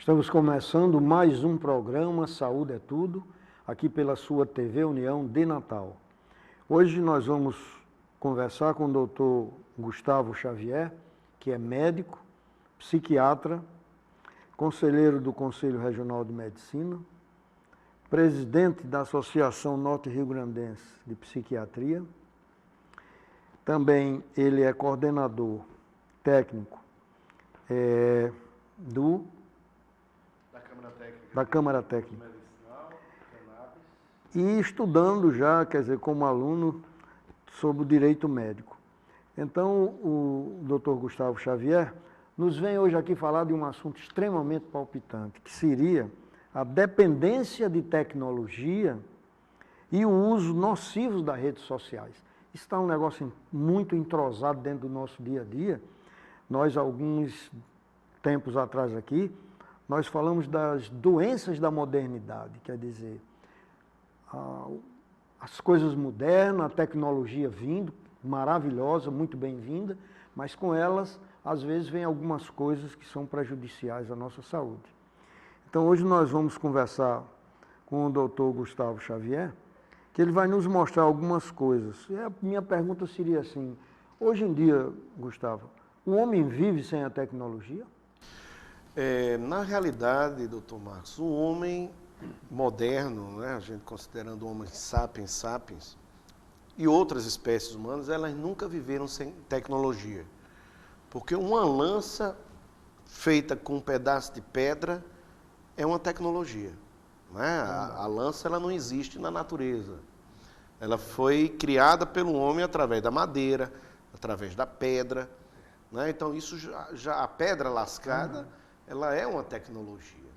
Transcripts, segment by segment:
Estamos começando mais um programa Saúde é Tudo, aqui pela sua TV União de Natal. Hoje nós vamos conversar com o Dr. Gustavo Xavier, que é médico, psiquiatra, conselheiro do Conselho Regional de Medicina, presidente da Associação Norte Rio Grandense de Psiquiatria. Também ele é coordenador técnico da Câmara Técnica e estudando já, quer dizer, como aluno sobre o direito médico. Então, o Dr. Gustavo Xavier nos vem hoje aqui falar de um assunto extremamente palpitante, que seria a dependência de tecnologia e o uso nocivo das redes sociais. Isso está um negócio muito entrosado dentro do nosso dia a dia. Nós, alguns tempos atrás aqui, nós falamos das doenças da modernidade, quer dizer, as coisas modernas, a tecnologia vindo, maravilhosa, muito bem-vinda, mas com elas, às vezes, vem algumas coisas que são prejudiciais à nossa saúde. Então, hoje nós vamos conversar com o Dr. Gustavo Xavier, que ele vai nos mostrar algumas coisas. E a minha pergunta seria assim, hoje em dia, Gustavo, o homem vive sem a tecnologia? Na realidade, doutor Marcos, o homem moderno, né, a gente considerando o homem sapiens, e outras espécies humanas, elas nunca viveram sem tecnologia. Porque uma lança feita com um pedaço de pedra é uma tecnologia. Né? A lança ela não existe na natureza. Ela foi criada pelo homem através da madeira, através da pedra. Né? Então, isso já a pedra lascada, ela é uma tecnologia.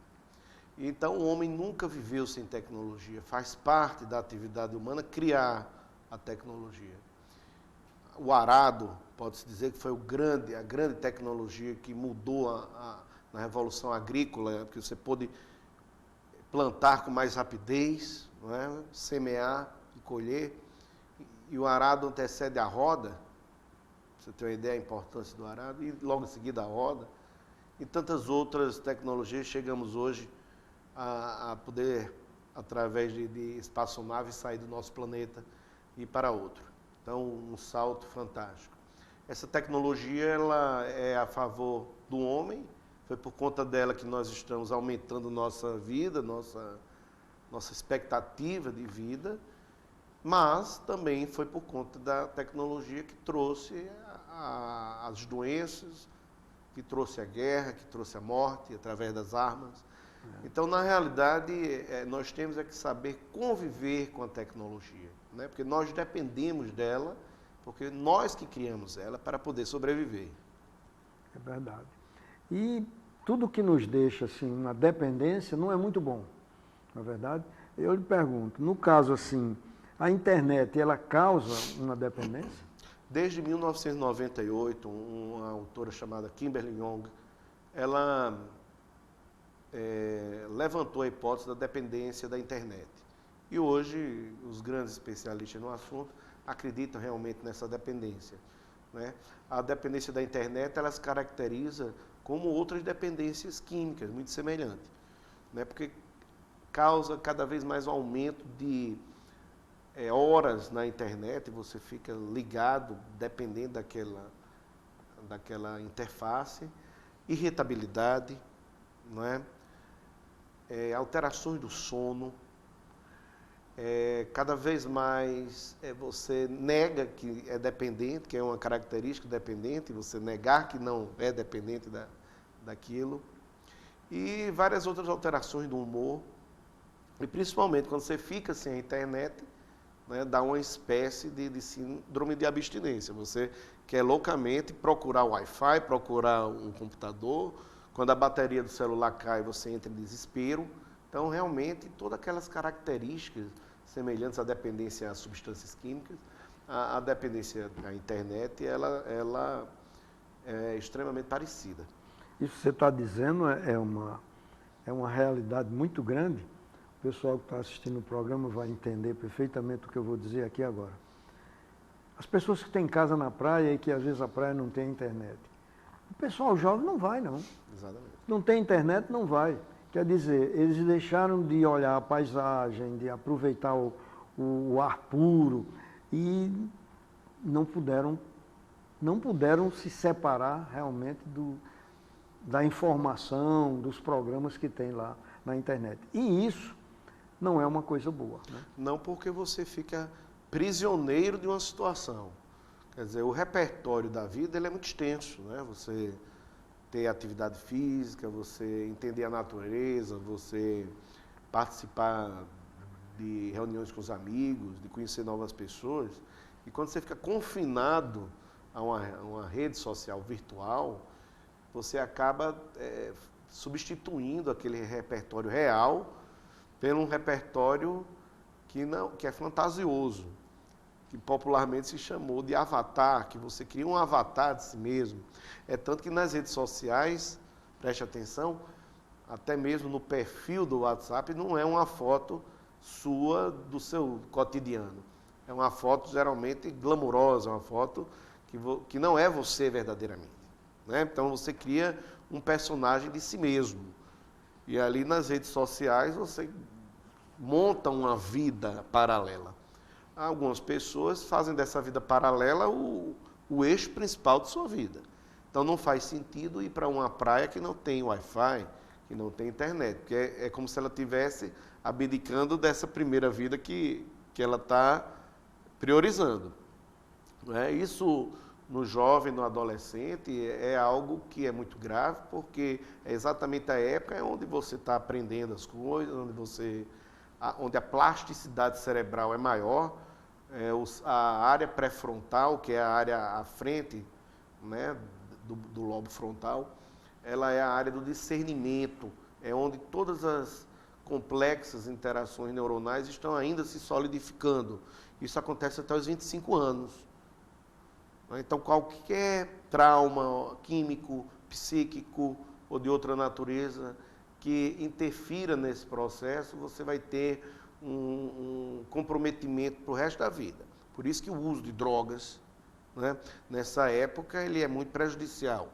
Então, o homem nunca viveu sem tecnologia. Faz parte da atividade humana criar a tecnologia. O arado, pode-se dizer que foi a grande tecnologia que mudou na Revolução Agrícola, porque você pôde plantar com mais rapidez, não é? Semear e colher. E o arado antecede a roda, pra você ter uma ideia da importância do arado, e logo em seguida a roda. E tantas outras tecnologias, chegamos hoje a poder, através de espaçonave, sair do nosso planeta e ir para outro. Então, um salto fantástico. Essa tecnologia ela é a favor do homem, foi por conta dela que nós estamos aumentando nossa vida, nossa expectativa de vida, mas também foi por conta da tecnologia que trouxe as doenças, que trouxe a guerra, que trouxe a morte através das armas. Então, na realidade, nós temos que saber conviver com a tecnologia, né? Porque nós dependemos dela, porque nós que criamos ela para poder sobreviver. É verdade. E tudo que nos deixa assim, uma dependência não é muito bom, não é verdade? Eu lhe pergunto, no caso assim, a internet, ela causa uma dependência? Desde 1998, uma autora chamada Kimberly Young, ela levantou a hipótese da dependência da internet. E hoje, os grandes especialistas no assunto acreditam realmente nessa dependência. Né? A dependência da internet, ela se caracteriza como outras dependências químicas, muito semelhantes. Né? Porque causa cada vez mais um aumento de horas na internet, você fica ligado, dependendo daquela interface, irritabilidade, não é? Alterações do sono, cada vez mais você nega que é dependente, que é uma característica dependente, você negar que não é dependente daquilo, e várias outras alterações do humor, e principalmente quando você fica sem a internet, né, dá uma espécie de síndrome de abstinência. Você quer loucamente procurar o Wi-Fi, procurar um computador. Quando a bateria do celular cai, você entra em desespero. Então, realmente, todas aquelas características semelhantes à dependência a substâncias químicas, a dependência à internet, ela é extremamente parecida. Isso que você está dizendo é uma realidade muito grande. O pessoal que está assistindo o programa vai entender perfeitamente o que eu vou dizer aqui agora. As pessoas que têm casa na praia e que às vezes a praia não tem internet. pessoal jovem não vai, não. Exatamente. Não tem internet, não vai. Quer dizer, eles deixaram de olhar a paisagem, de aproveitar o ar puro e não puderam se separar realmente da informação, dos programas que tem lá na internet. E isso não é uma coisa boa. Né? Não, porque você fica prisioneiro de uma situação. Quer dizer, o repertório da vida ele é muito extenso, né? Você ter atividade física, você entender a natureza, você participar de reuniões com os amigos, de conhecer novas pessoas. E quando você fica confinado a uma rede social virtual, você acaba substituindo aquele repertório real por um repertório que é fantasioso, que popularmente se chamou de avatar, que você cria um avatar de si mesmo. É tanto que nas redes sociais, preste atenção, até mesmo no perfil do WhatsApp, não é uma foto sua do seu cotidiano. É uma foto geralmente glamurosa, uma foto que não é você verdadeiramente. Né? Então você cria um personagem de si mesmo. E ali nas redes sociais você monta uma vida paralela. Algumas pessoas fazem dessa vida paralela o eixo principal de sua vida. Então não faz sentido ir para uma praia que não tem Wi-Fi, que não tem internet, porque é como se ela estivesse abdicando dessa primeira vida que ela está priorizando. Isso no jovem, no adolescente, é algo que é muito grave, porque é exatamente a época onde você está aprendendo as coisas, onde a plasticidade cerebral é maior, a área pré-frontal, que é a área à frente, né, do lobo frontal, ela é a área do discernimento, é onde todas as complexas interações neuronais estão ainda se solidificando. Isso acontece até os 25 anos. Então, qualquer trauma químico, psíquico ou de outra natureza que interfira nesse processo, você vai ter um comprometimento para o resto da vida. Por isso que o uso de drogas, né, nessa época, ele é muito prejudicial.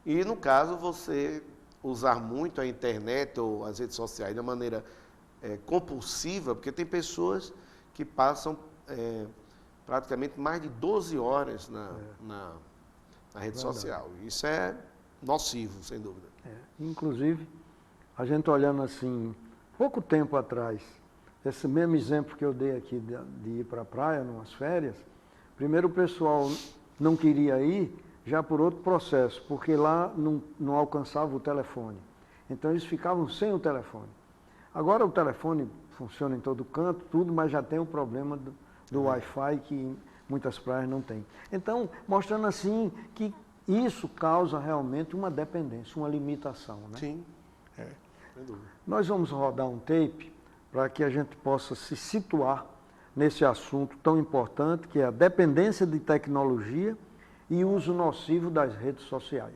E, no caso, você usar muito a internet ou as redes sociais de uma maneira compulsiva, porque tem pessoas que passam praticamente mais de 12 horas na rede social. Isso é nocivo, sem dúvida. Inclusive, a gente olhando assim, pouco tempo atrás, esse mesmo exemplo que eu dei aqui de ir para a praia, numas férias, primeiro o pessoal não queria ir, já por outro processo, porque lá não alcançava o telefone. Então eles ficavam sem o telefone. Agora o telefone funciona em todo canto, tudo, mas já tem o problema do Wi-Fi que muitas praias não têm. Então, mostrando assim que isso causa realmente uma dependência, uma limitação. Né? Sim, sem dúvida. Nós vamos rodar um tape para que a gente possa se situar nesse assunto tão importante que é a dependência de tecnologia e o uso nocivo das redes sociais.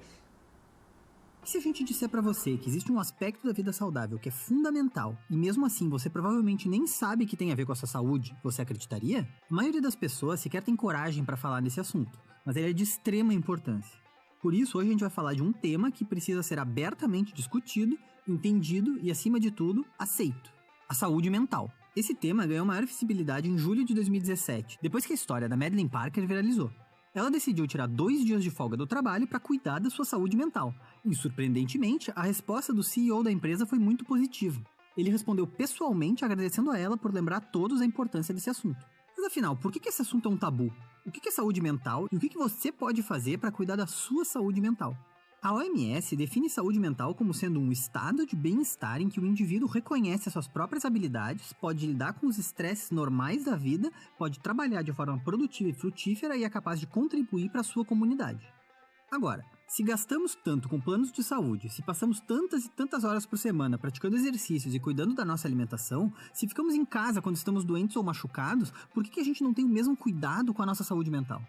E se a gente disser para você que existe um aspecto da vida saudável que é fundamental e mesmo assim você provavelmente nem sabe que tem a ver com a sua saúde, você acreditaria? A maioria das pessoas sequer tem coragem para falar nesse assunto, mas ele é de extrema importância. Por isso, hoje a gente vai falar de um tema que precisa ser abertamente discutido, entendido e, acima de tudo, aceito: a saúde mental. Esse tema ganhou maior visibilidade em julho de 2017, depois que a história da Madeleine Parker viralizou. Ela decidiu tirar 2 dias de folga do trabalho para cuidar da sua saúde mental. E, surpreendentemente, a resposta do CEO da empresa foi muito positiva. Ele respondeu pessoalmente agradecendo a ela por lembrar a todos a importância desse assunto. Mas afinal, por que esse assunto é um tabu? O que é saúde mental e o que você pode fazer para cuidar da sua saúde mental? A OMS define saúde mental como sendo um estado de bem-estar em que o indivíduo reconhece as suas próprias habilidades, pode lidar com os estresses normais da vida, pode trabalhar de forma produtiva e frutífera e é capaz de contribuir para a sua comunidade. Agora, se gastamos tanto com planos de saúde, se passamos tantas e tantas horas por semana praticando exercícios e cuidando da nossa alimentação, se ficamos em casa quando estamos doentes ou machucados, por que a gente não tem o mesmo cuidado com a nossa saúde mental?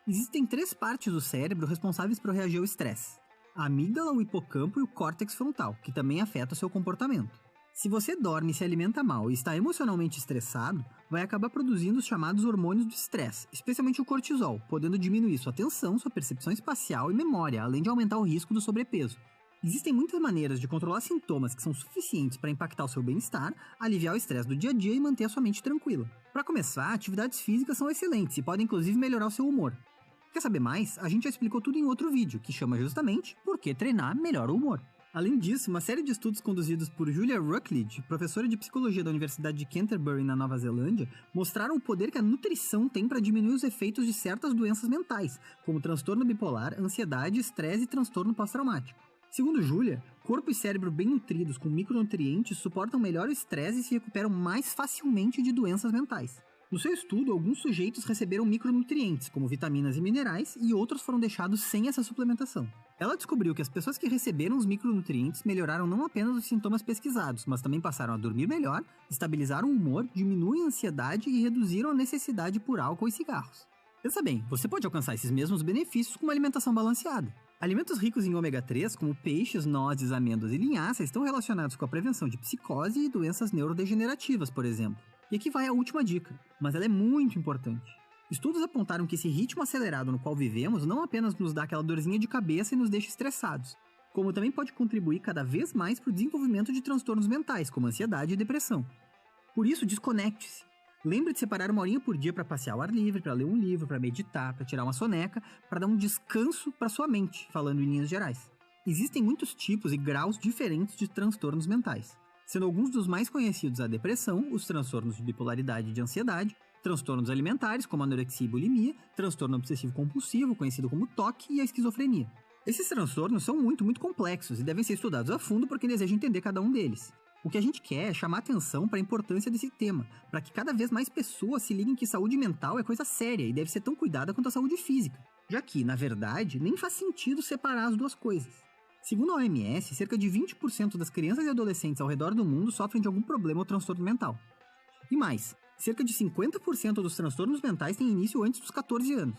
Existem 3 partes do cérebro responsáveis por reagir ao estresse: a amígdala, o hipocampo e o córtex frontal, que também afeta o seu comportamento. Se você dorme e se alimenta mal e está emocionalmente estressado, vai acabar produzindo os chamados hormônios do estresse, especialmente o cortisol, podendo diminuir sua atenção, sua percepção espacial e memória, além de aumentar o risco do sobrepeso. Existem muitas maneiras de controlar sintomas que são suficientes para impactar o seu bem-estar, aliviar o estresse do dia a dia e manter a sua mente tranquila. Para começar, atividades físicas são excelentes e podem inclusive melhorar o seu humor. Quer saber mais? A gente já explicou tudo em outro vídeo, que chama justamente Por que treinar melhora o humor. Além disso, uma série de estudos conduzidos por Julia Rucklidge, professora de psicologia da Universidade de Canterbury, na Nova Zelândia, mostraram o poder que a nutrição tem para diminuir os efeitos de certas doenças mentais, como transtorno bipolar, ansiedade, estresse e transtorno pós-traumático. Segundo Julia, corpo e cérebro bem nutridos com micronutrientes suportam melhor o estresse e se recuperam mais facilmente de doenças mentais. No seu estudo, alguns sujeitos receberam micronutrientes, como vitaminas e minerais, e outros foram deixados sem essa suplementação. Ela descobriu que as pessoas que receberam os micronutrientes melhoraram não apenas os sintomas pesquisados, mas também passaram a dormir melhor, estabilizaram o humor, diminuem a ansiedade e reduziram a necessidade por álcool e cigarros. Pensa bem, você pode alcançar esses mesmos benefícios com uma alimentação balanceada. Alimentos ricos em ômega 3, como peixes, nozes, amêndoas e linhaça, estão relacionados com a prevenção de psicose e doenças neurodegenerativas, por exemplo. E aqui vai a última dica, mas ela é muito importante. Estudos apontaram que esse ritmo acelerado no qual vivemos não apenas nos dá aquela dorzinha de cabeça e nos deixa estressados, como também pode contribuir cada vez mais para o desenvolvimento de transtornos mentais, como ansiedade e depressão. Por isso, desconecte-se. Lembre de separar uma horinha por dia para passear ao ar livre, para ler um livro, para meditar, para tirar uma soneca, para dar um descanso para sua mente, falando em linhas gerais. Existem muitos tipos e graus diferentes de transtornos mentais, sendo alguns dos mais conhecidos a depressão, os transtornos de bipolaridade e de ansiedade, transtornos alimentares, como anorexia e bulimia, transtorno obsessivo-compulsivo, conhecido como TOC, e a esquizofrenia. Esses transtornos são muito complexos e devem ser estudados a fundo por quem deseja entender cada um deles. O que a gente quer é chamar atenção para a importância desse tema, para que cada vez mais pessoas se liguem que saúde mental é coisa séria e deve ser tão cuidada quanto a saúde física, já que, na verdade, nem faz sentido separar as duas coisas. Segundo a OMS, cerca de 20% das crianças e adolescentes ao redor do mundo sofrem de algum problema ou transtorno mental. E mais, cerca de 50% dos transtornos mentais têm início antes dos 14 anos.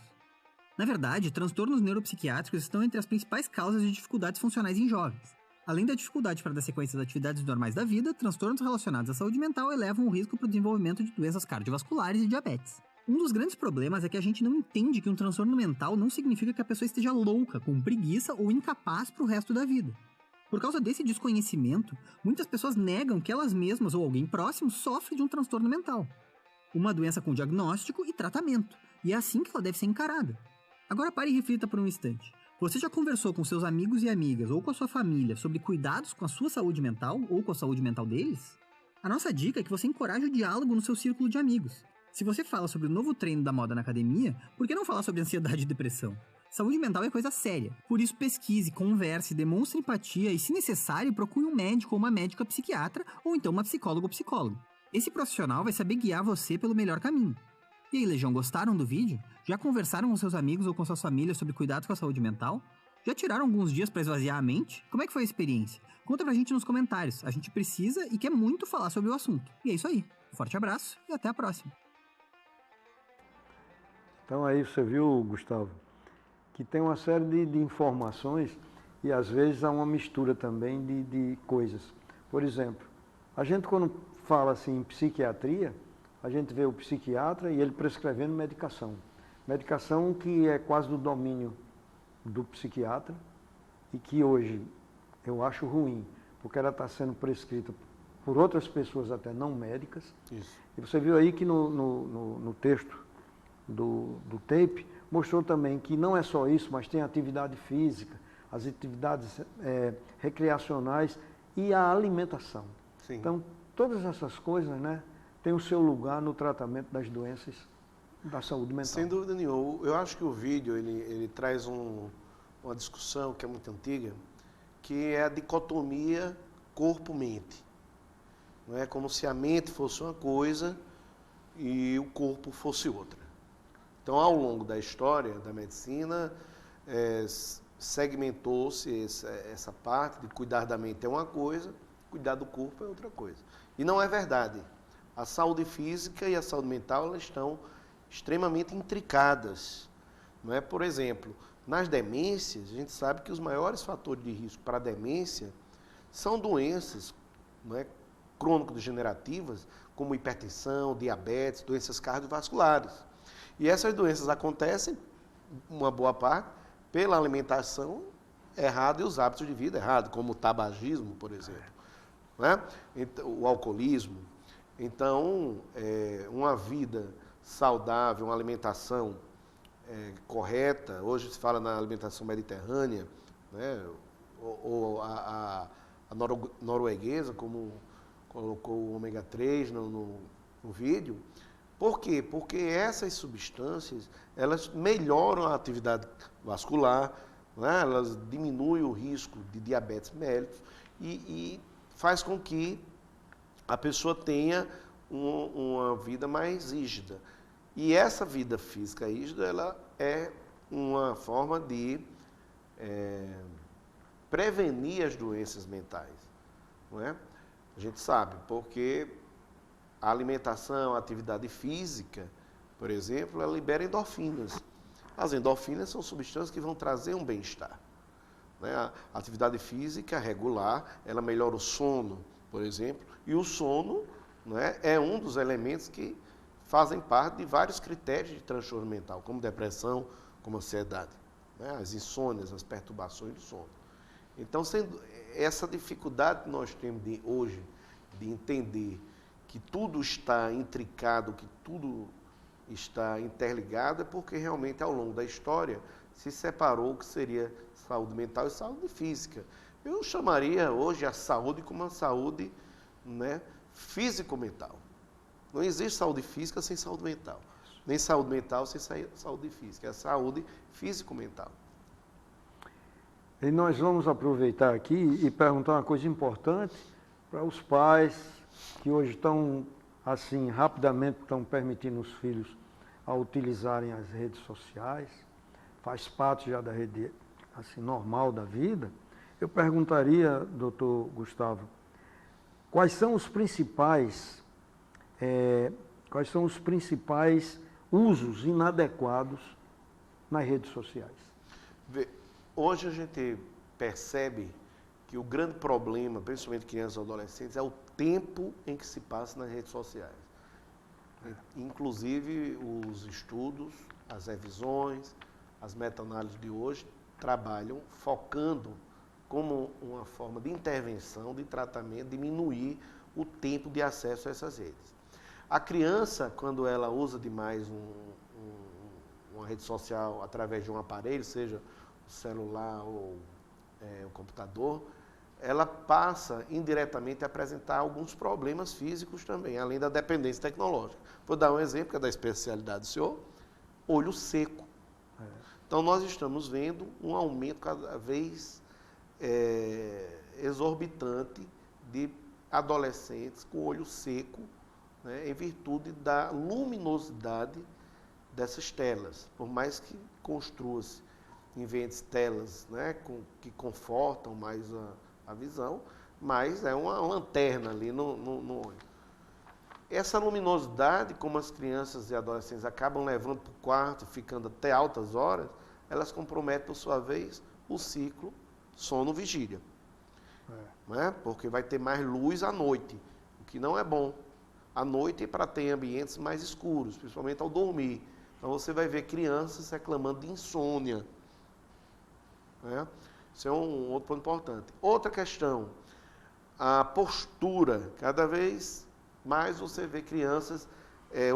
Na verdade, transtornos neuropsiquiátricos estão entre as principais causas de dificuldades funcionais em jovens. Além da dificuldade para dar sequência às atividades normais da vida, transtornos relacionados à saúde mental elevam o risco para o desenvolvimento de doenças cardiovasculares e diabetes. Um dos grandes problemas é que a gente não entende que um transtorno mental não significa que a pessoa esteja louca, com preguiça ou incapaz para o resto da vida. Por causa desse desconhecimento, muitas pessoas negam que elas mesmas ou alguém próximo sofre de um transtorno mental. Uma doença com diagnóstico e tratamento, e é assim que ela deve ser encarada. Agora pare e reflita por um instante. Você já conversou com seus amigos e amigas ou com a sua família sobre cuidados com a sua saúde mental ou com a saúde mental deles? A nossa dica é que você encoraje o diálogo no seu círculo de amigos. Se você fala sobre o novo treino da moda na academia, por que não falar sobre ansiedade e depressão? Saúde mental é coisa séria. Por isso pesquise, converse, demonstre empatia e, se necessário, procure um médico ou uma médica psiquiatra ou então uma psicóloga ou psicólogo. Esse profissional vai saber guiar você pelo melhor caminho. E aí, Legião, gostaram do vídeo? Já conversaram com seus amigos ou com suas famílias sobre cuidado com a saúde mental? Já tiraram alguns dias para esvaziar a mente? Como é que foi a experiência? Conta pra gente nos comentários. A gente precisa e quer muito falar sobre o assunto. E é isso aí. Um forte abraço e até a próxima. Então aí você viu, Gustavo, que tem uma série de informações e às vezes há uma mistura também de coisas. Por exemplo, a gente quando fala assim em psiquiatria, a gente vê o psiquiatra e ele prescrevendo medicação. Medicação que é quase do domínio do psiquiatra e que hoje eu acho ruim, porque ela está sendo prescrita por outras pessoas até não médicas. Isso. E você viu aí que no texto do tape mostrou também que não é só isso, mas tem atividade física, as atividades recreacionais e a alimentação. Sim. Então, todas essas coisas, né, têm o seu lugar no tratamento das doenças da saúde mental. Sem dúvida nenhuma. Eu acho que o vídeo ele traz uma discussão que é muito antiga, que é a dicotomia corpo-mente. Não é como se a mente fosse uma coisa e o corpo fosse outra. Então, ao longo da história da medicina, segmentou-se essa parte de cuidar da mente é uma coisa, cuidar do corpo é outra coisa. E não é verdade. A saúde física e a saúde mental elas estão extremamente intricadas. Não é? Por exemplo, nas demências, a gente sabe que os maiores fatores de risco para a demência são doenças, não é, crônico-degenerativas, como hipertensão, diabetes, doenças cardiovasculares. E essas doenças acontecem, uma boa parte, pela alimentação errada e os hábitos de vida errados, como o tabagismo, por exemplo, né? O alcoolismo. Então, uma vida saudável, uma alimentação correta, hoje se fala na alimentação mediterrânea, né? ou a norueguesa, como colocou o ômega 3 no vídeo. Por quê? Porque essas substâncias, elas melhoram a atividade vascular, né? Elas diminuem o risco de diabetes mellitus e faz com que a pessoa tenha uma vida mais rígida. E essa vida física rígida, ela é uma forma de prevenir as doenças mentais, não é? A gente sabe, porque a alimentação, a atividade física, por exemplo, ela libera endorfinas. As endorfinas são substâncias que vão trazer um bem-estar, né? A atividade física regular, ela melhora o sono, por exemplo, e o sono, né, é um dos elementos que fazem parte de vários critérios de transtorno mental, como depressão, como ansiedade, né? As insônias, as perturbações do sono. Então, sendo essa dificuldade que nós temos hoje de entender que tudo está intricado, que tudo está interligado, é porque realmente ao longo da história se separou o que seria saúde mental e saúde física. Eu chamaria hoje a saúde como uma saúde, né, físico-mental. Não existe saúde física sem saúde mental, nem saúde mental sem saúde física, é a saúde físico-mental. E nós vamos aproveitar aqui e perguntar uma coisa importante para os pais que hoje estão, assim, rapidamente estão permitindo os filhos a utilizarem as redes sociais, faz parte já da rede, assim, normal da vida. Eu perguntaria, doutor Gustavo, quais são os principais usos inadequados nas redes sociais? Hoje a gente percebe que o grande problema, principalmente crianças e adolescentes, é o tempo em que se passa nas redes sociais. Inclusive, os estudos, as revisões, as meta-análises de hoje trabalham focando como uma forma de intervenção, de tratamento, diminuir o tempo de acesso a essas redes. A criança, quando ela usa demais uma rede social através de um aparelho, seja o celular ou o computador, ela passa indiretamente a apresentar alguns problemas físicos também, além da dependência tecnológica. Vou dar um exemplo, que é da especialidade do senhor, olho seco. Então, nós estamos vendo um aumento cada vez exorbitante de adolescentes com olho seco, né, em virtude da luminosidade dessas telas. Por mais que construa-se, invente telas, né, que confortam mais a visão, mas é uma lanterna ali no olho. Essa luminosidade, como as crianças e adolescentes acabam levando para o quarto, ficando até altas horas, elas comprometem, por sua vez, o ciclo sono-vigília. Né? Porque vai ter mais luz à noite, o que não é bom. À noite é para ter ambientes mais escuros, principalmente ao dormir. Então você vai ver crianças reclamando de insônia. Né? Isso é um outro ponto importante. Outra questão, a postura. Cada vez mais você vê crianças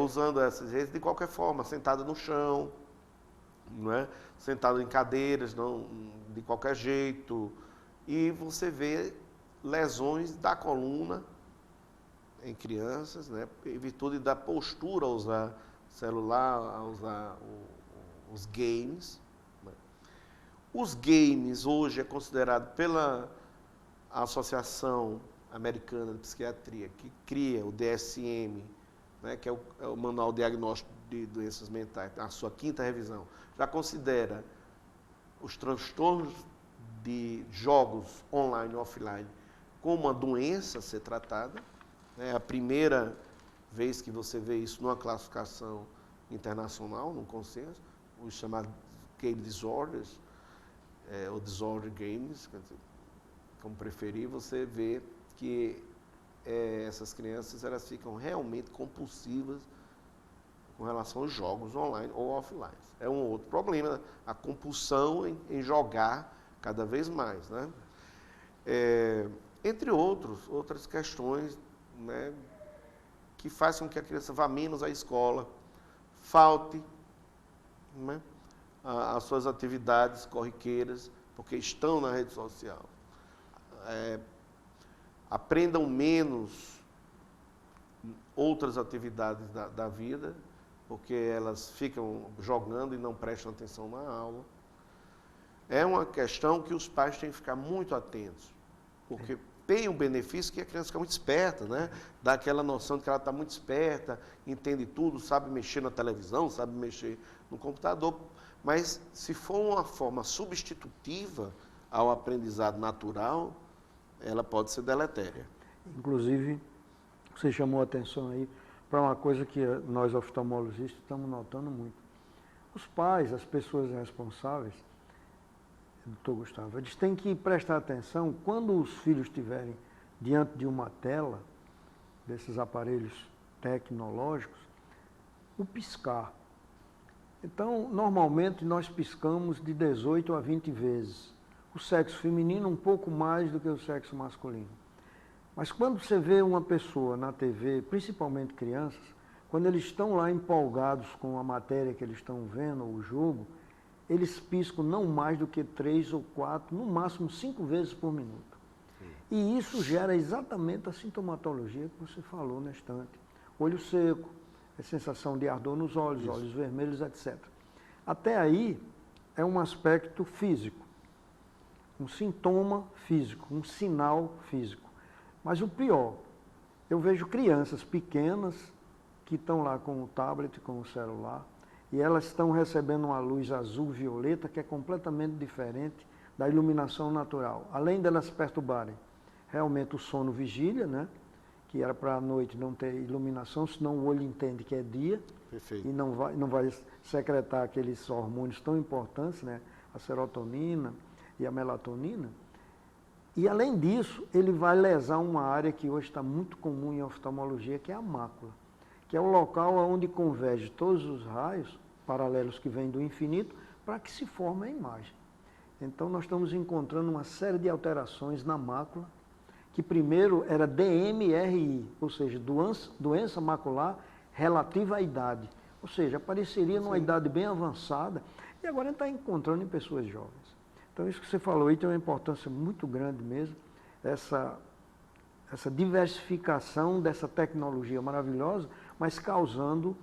usando essas redes de qualquer forma, sentada no chão, não é? Sentado em cadeiras, não, de qualquer jeito. E você vê lesões da coluna em crianças, né? Em virtude da postura, a usar celular, a usar os games. Né? Os games hoje é considerado pela Associação Americana de Psiquiatria, que cria o DSM, né, que é o Manual Diagnóstico de Doenças Mentais, a sua 5ª revisão, já considera os transtornos de jogos online e offline como uma doença a ser tratada. É a primeira vez que você vê isso numa classificação internacional, num consenso, os chamados Game Disorders, ou Disorder Games, como preferir, você vê que essas crianças elas ficam realmente compulsivas com relação aos jogos online ou offline. É um outro problema, a compulsão em jogar cada vez mais, né? Entre outras questões, né, que fazem com que a criança vá menos à escola, falte, né, as suas atividades corriqueiras, porque estão na rede social. Aprendam menos outras atividades da vida, porque elas ficam jogando e não prestam atenção na aula. É uma questão que os pais têm que ficar muito atentos, porque tem um benefício que a criança fica muito esperta, né? Dá aquela noção de que ela está muito esperta, entende tudo, sabe mexer na televisão, sabe mexer no computador, mas se for uma forma substitutiva ao aprendizado natural, ela pode ser deletéria. Inclusive, você chamou a atenção aí para uma coisa que nós oftalmologistas estamos notando muito. Os pais, as pessoas responsáveis, doutor Gustavo, eles têm que prestar atenção quando os filhos estiverem diante de uma tela, desses aparelhos tecnológicos, o piscar. Então, normalmente nós piscamos de 18 a 20 vezes. O sexo feminino um pouco mais do que o sexo masculino. Mas quando você vê uma pessoa na TV, principalmente crianças, quando eles estão lá empolgados com a matéria que eles estão vendo, ou o jogo, eles piscam não mais do que 3 ou 4, no máximo 5 vezes por minuto. E isso gera exatamente a sintomatologia que você falou na estante. Olho seco, a sensação de ardor nos olhos, isso, olhos vermelhos, etc. Até aí é um aspecto físico, um sintoma físico, um sinal físico. Mas o pior, eu vejo crianças pequenas que estão lá com o tablet, com o celular, e elas estão recebendo uma luz azul-violeta que é completamente diferente da iluminação natural. Além delas perturbarem realmente o sono vigília, né? Que era para a noite não ter iluminação, senão o olho entende que é dia. Perfeito. E não vai secretar aqueles hormônios tão importantes, né? A serotonina e a melatonina. E além disso, ele vai lesar uma área que hoje está muito comum em oftalmologia, que é a mácula, que é o local onde converge todos os raios paralelos que vêm do infinito para que se forme a imagem. Então nós estamos encontrando uma série de alterações na mácula, que primeiro era DMRI, ou seja, doença macular relativa à idade. Ou seja, apareceria numa idade bem avançada e agora a gente está encontrando em pessoas jovens. Então isso que você falou aí tem uma importância muito grande mesmo, essa diversificação dessa tecnologia maravilhosa, mas causando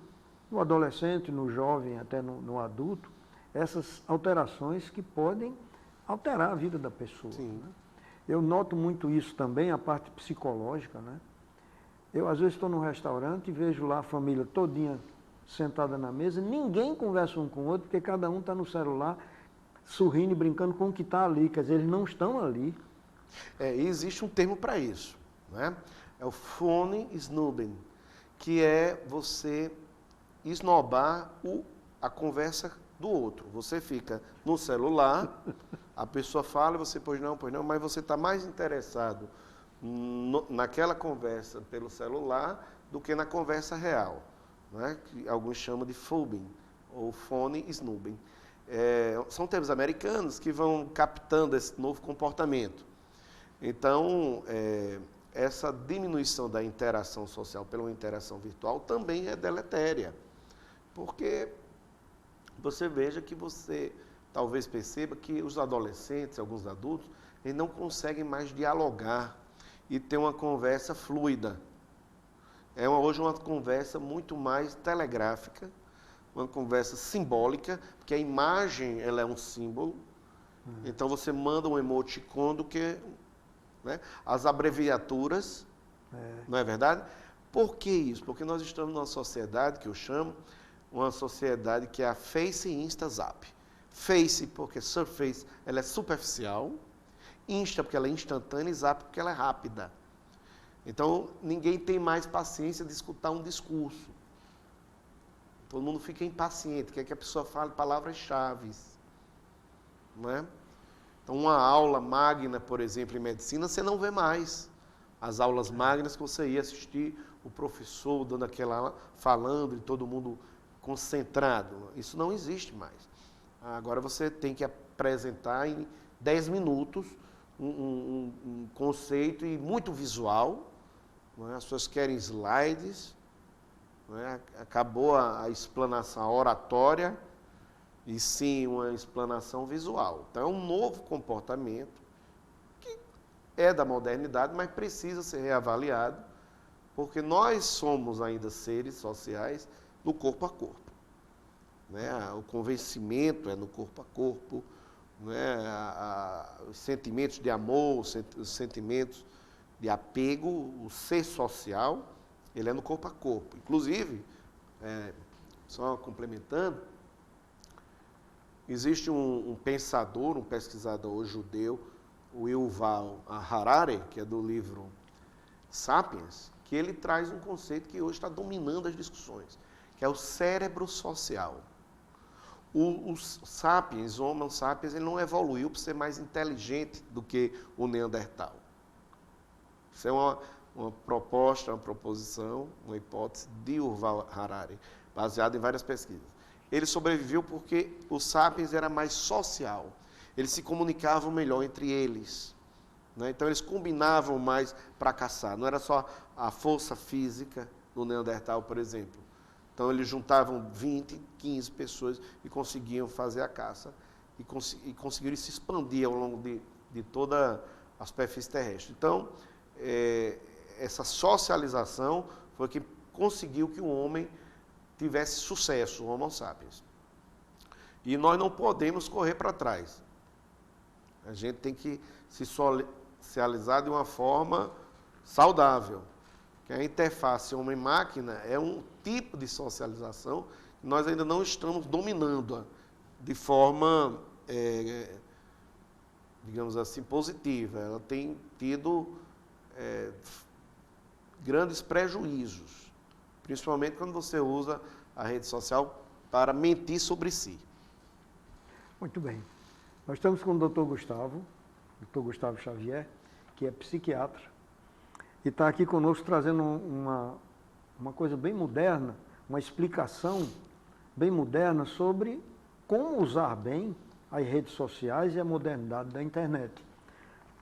no adolescente, no jovem, até no adulto, essas alterações que podem alterar a vida da pessoa. Né? Eu noto muito isso também, a parte psicológica, né? Eu às vezes estou num restaurante e vejo lá a família todinha sentada na mesa, ninguém conversa um com o outro, porque cada um está no celular, sorrindo e brincando com o que está ali, quer dizer, eles não estão ali. E existe um termo para isso, né? É o phone snobbing, que é você esnobar a conversa do outro. Você fica no celular, a pessoa fala, você pois não, mas você está mais interessado naquela conversa pelo celular do que na conversa real, né? Que alguns chamam de phobing, ou phone snobbing. São termos americanos que vão captando esse novo comportamento. Então, essa diminuição da interação social pela interação virtual também é deletéria, porque você veja que você talvez perceba que os adolescentes, alguns adultos, eles não conseguem mais dialogar e ter uma conversa fluida. Hoje uma conversa muito mais telegráfica, uma conversa simbólica, porque a imagem ela é um símbolo. Então você manda um emoticon do que, né, as abreviaturas, não é verdade? Por que isso? Porque nós estamos numa sociedade que eu chamo uma sociedade que é a Face Insta Zap. Face porque Surface ela é superficial, Insta porque ela é instantânea e Zap porque ela é rápida. Então ninguém tem mais paciência de escutar um discurso. Todo mundo fica impaciente, quer que a pessoa fale palavras-chave, não é? Então, uma aula magna, por exemplo, em medicina, você não vê mais. as aulas magnas que você ia assistir o professor dando aquela aula, falando e todo mundo concentrado. Isso não existe mais. Agora você tem que apresentar em 10 minutos um conceito e muito visual. Não é? As pessoas querem slides. Não é? Acabou a explanação, a oratória, e sim uma explanação visual. Então é um novo comportamento que é da modernidade, mas precisa ser reavaliado, porque nós somos ainda seres sociais no corpo a corpo. Né? O convencimento é no corpo a corpo, né? Os sentimentos de amor, os sentimentos de apego, o ser social, ele é no corpo a corpo. Inclusive, só complementando, existe um pensador, um pesquisador judeu, o Yuval Harari, que é do livro Sapiens, que ele traz um conceito que hoje está dominando as discussões, que é o cérebro social. O Sapiens, o Homo sapiens, ele não evoluiu para ser mais inteligente do que o Neandertal. Isso é uma proposta, uma proposição, uma hipótese de Yuval Harari, baseada em várias pesquisas. Ele sobreviveu porque o Sapiens era mais social. Eles se comunicavam melhor entre eles. Né? Então, eles combinavam mais para caçar. Não era só a força física do Neandertal, por exemplo. Então, eles juntavam 20, 15 pessoas e conseguiam fazer a caça e conseguiram se expandir ao longo de toda a superfície terrestre. Então, essa socialização foi que conseguiu que o homem tivesse sucesso, o Homo sapiens. E nós não podemos correr para trás. A gente tem que se socializar de uma forma saudável. Que a interface homem-máquina é um tipo de socialização que nós ainda não estamos dominando de forma, digamos assim, positiva. Ela tem tido grandes prejuízos, principalmente quando você usa a rede social para mentir sobre si. Muito bem. Nós estamos com o Dr. Gustavo Xavier, que é psiquiatra, e está aqui conosco trazendo uma coisa bem moderna, uma explicação bem moderna sobre como usar bem as redes sociais e a modernidade da internet.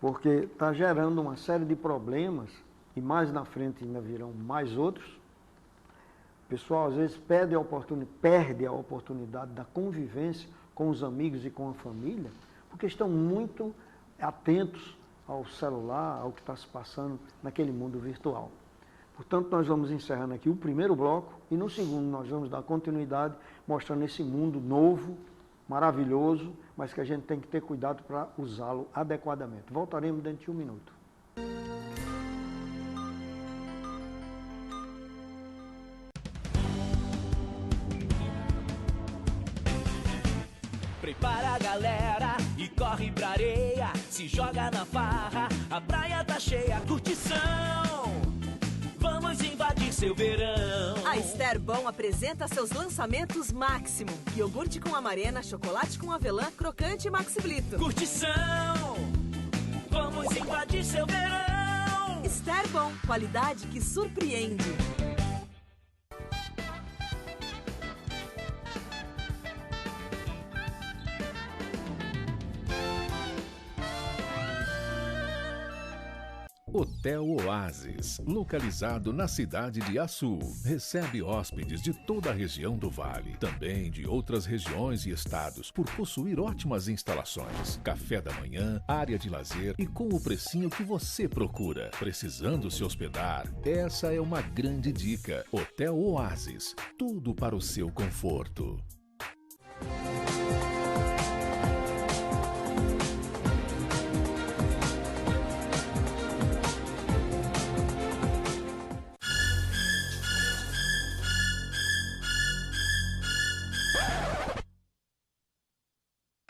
Porque está gerando uma série de problemas, e mais na frente ainda virão mais outros. O pessoal, às vezes, perde a oportunidade da convivência com os amigos e com a família, porque estão muito atentos ao celular, ao que está se passando naquele mundo virtual. Portanto, nós vamos encerrando aqui o primeiro bloco, e no segundo nós vamos dar continuidade, mostrando esse mundo novo, maravilhoso, mas que a gente tem que ter cuidado para usá-lo adequadamente. Voltaremos dentro de um minuto. Prepara a galera e corre pra areia, se joga na farra, a praia tá cheia, curtição. Vamos invadir seu verão. A Esther Bom apresenta seus lançamentos Máximo. Iogurte com amarena, chocolate com avelã, crocante e Maxi Blito. Curtição. Vamos invadir seu verão. Esther Bom, qualidade que surpreende. Hotel Oasis, localizado na cidade de Açu, recebe hóspedes de toda a região do Vale, também de outras regiões e estados, por possuir ótimas instalações, café da manhã, área de lazer e com o precinho que você procura. Precisando se hospedar? Essa é uma grande dica. Hotel Oasis, tudo para o seu conforto.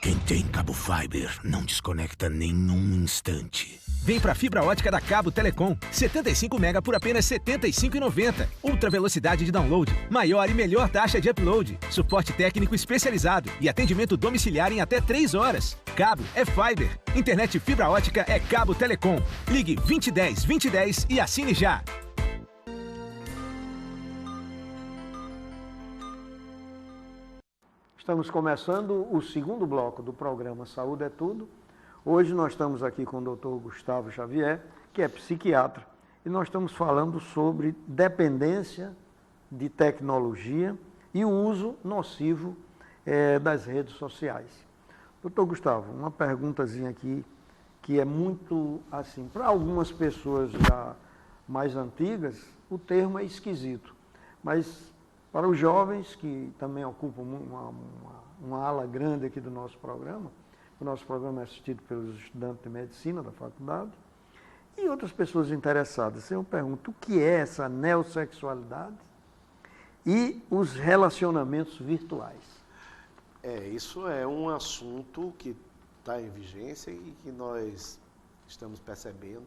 Quem tem cabo Fiber não desconecta nenhum instante. Vem pra fibra ótica da Cabo Telecom. 75 mega por apenas R$ 75,90. Ultra velocidade de download, maior e melhor taxa de upload, suporte técnico especializado e atendimento domiciliar em até 3 horas. Cabo é Fiber. Internet fibra ótica é Cabo Telecom. Ligue 2010 2010 e assine já. Estamos começando o segundo bloco do programa Saúde é Tudo. Hoje nós estamos aqui com o Dr. Gustavo Xavier, que é psiquiatra, e nós estamos falando sobre dependência de tecnologia e o uso nocivo das redes sociais. Doutor Gustavo, uma perguntazinha aqui que é muito assim, para algumas pessoas já mais antigas, o termo é esquisito, mas para os jovens, que também ocupam uma ala grande aqui do nosso programa, o nosso programa é assistido pelos estudantes de medicina da faculdade, e outras pessoas interessadas. Eu pergunto, o que é essa neossexualidade e os relacionamentos virtuais? Isso é um assunto que está em vigência e que nós estamos percebendo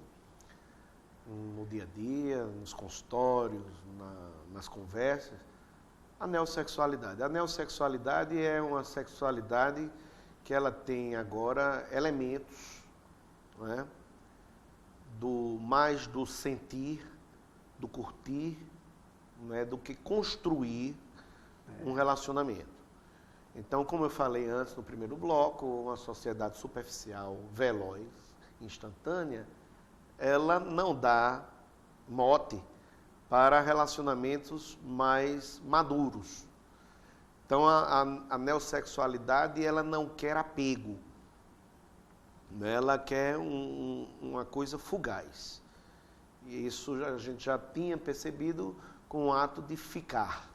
no dia a dia, nos consultórios, nas conversas. A neossexualidade. A neossexualidade é uma sexualidade que ela tem agora elementos, né, mais do sentir, do curtir, né, do que construir um relacionamento. Então, como eu falei antes no primeiro bloco, uma sociedade superficial, veloz, instantânea, ela não dá mote para relacionamentos mais maduros. Então, a neossexualidade, ela não quer apego, né? Ela quer uma coisa fugaz. E isso a gente já tinha percebido com o ato de ficar.